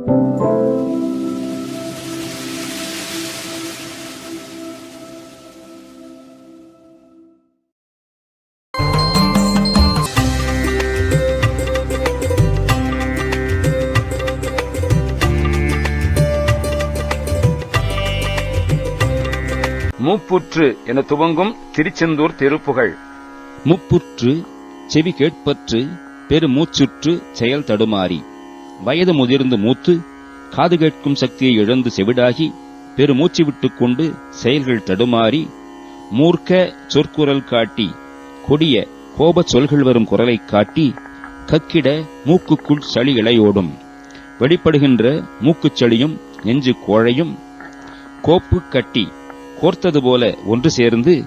மூப்புற்று என துவங்கும் திருச்செந்தூர் திருப்புகழ். முப்புற்று செவி கேட்பற்று பெருமூச்சுற்று செயல் தடுமாறி வயது முதிர்ந்து மூத்து காது கேட்கும் சக்தியை இழந்து செவிடாகி பெருமூச்சு விட்டுக் கொண்டு செயல்கள் தடுமாறி மூர்க்க சொற்குரல் காட்டி கொடிய கோபச் சொல்கள் வரும் குரலைக் காட்டி கக்கிட மூக்குக்குள் சளி இளையோடும் வெளிப்படுகின்ற மூக்குச் சளியும் நெஞ்சு கோழையும் கோப்பு கட்டி கோர்த்தது போல ஒன்று சேர்ந்து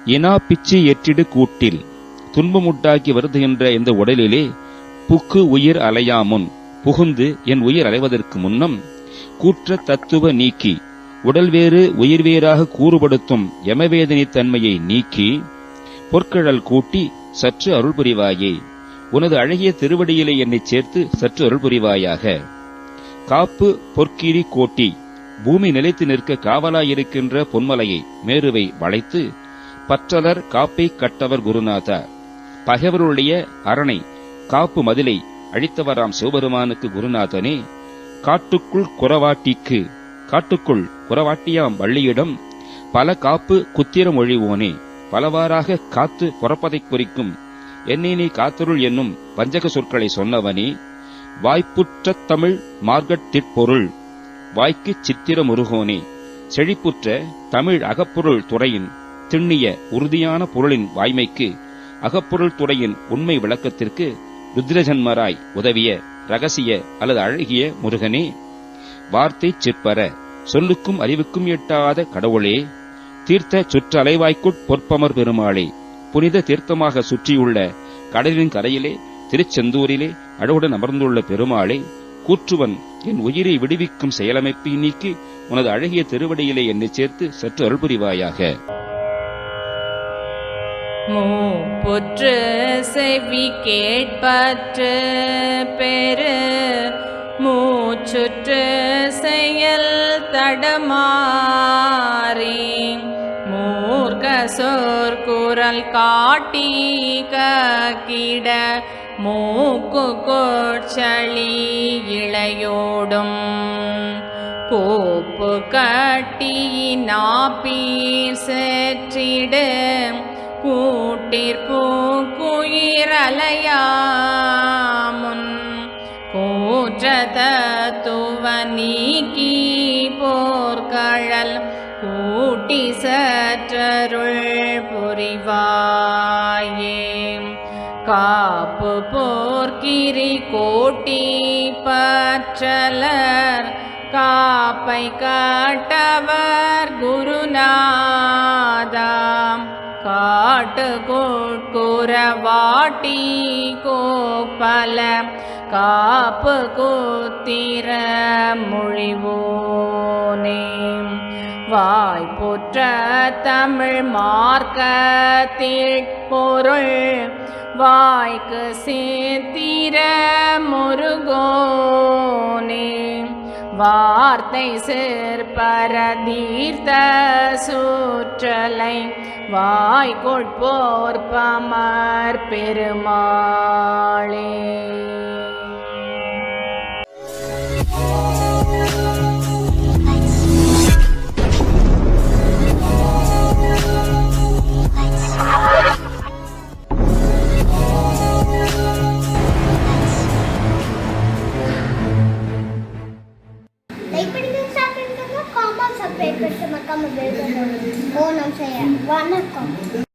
இனா பிச்சு எற்றிடு கூட்டில் துன்பமுட்டாக்கி வருதுகின்ற இந்த உடலிலே புக்கு உயிர் அலையாமுன் புகுந்து என் உயிர் அலைவதற்கு முன்னம் கூற்ற தத்துவ நீக்கி உடல் வேறு உயிர் வேறாக கூறுபடுத்தும் யமவேதனை தன்மையை நீக்கி பொற்கழல் கூட்டி சற்று அருள் புரிவாயே. உனது அழகிய திருவடியிலே என்னை சேர்த்து சற்று அருள் புரிவாயாக. காப்பு பொற்கிரி கோட்டி பூமி நிலைத்து நிற்க காவலாயிருக்கின்ற பொன்மலையை மேருவை வளைத்து பற்றலர் காப்பை கட்டவர் குருநாதா. பகைவருடைய அரணை காப்பு மதிலை அழித்தவராம் சிவபெருமானுக்கு குருநாதனே. காட்டுக்குள் குறவாட்டியாம் வள்ளியிடம் பல காப்பு குத்திரம் ஒழிவோனே. பலவாறாக காத்து புறப்பதைக் குறிக்கும் என்னை நீ காத்தருள் என்னும் வஞ்சக சொற்களை சொன்னவனே. வாய்ப்புற்ற தமிழ் மார்க்கத்திற்பொருள் வாய்க்கு சித்திர முருகோனே. செழிப்புற்ற தமிழ் அகப்பொருள் துறையின் திண்ணிய உறுதியான பொருளின் வாய்மைக்கு அகப்பொருள் துறையின் உண்மை விளக்கத்திற்கு ருத்ரஜன்மராய் உதவிய ரகசிய அல்லது அழகிய முருகனே. வார்த்தை சிற்பர சொல்லுக்கும் அறிவுக்கும் எட்டாத கடவுளே. தீர்த்த சுற்றலைவாய்க்குட் பொற்பமர் பெருமாளே. புனித தீர்த்தமாக சுற்றியுள்ள கடலின் கரையிலே திருச்செந்தூரிலே அழகுடன் அமர்ந்துள்ள பெருமாளே. கூற்றுவன் என் உயிரை விடுவிக்கும் செயலமைப்பை நீக்கி உனது அழகிய திருவடியிலே என்னை சேர்த்து சற்று அருள் புரிவாயாக. மூப்புற்று செவி கேட்பற்று பெரு மூச்சுற்று செயல் தடமாறி மூர்க்க சொற்குரல் காட்டி கக்கிட மூக்கு கோட்சளி இளையோடும் கோப்பு கட்டி நாப்பீர் செற்றிடு கூட்டிற்பூக்குயிரலையாமுன் கூற்றதத்துவ நீக்கி போர்கழல் கூட்டி சற்றருள் புரிவாயே. காப்பு போர்க்கிரி கோட்டி பற்றலர் காப்பை காட்டவர் குருநாதா. காட்டு குறவாட்டி கோப்பல காப்பு கூத்திர மொழிவோனே. வாய்ப்புற்ற தமிழ் மார்க்கத்திற்பொருள் வாய்க்கு சித்திர முருகோனே. வார்த்தை சிற்பர தீர்த்த சூற்றலை வாய்கொட்போர் பமர் பெருமாளே. ஓ, நாம் செய்ய வணக்கம்.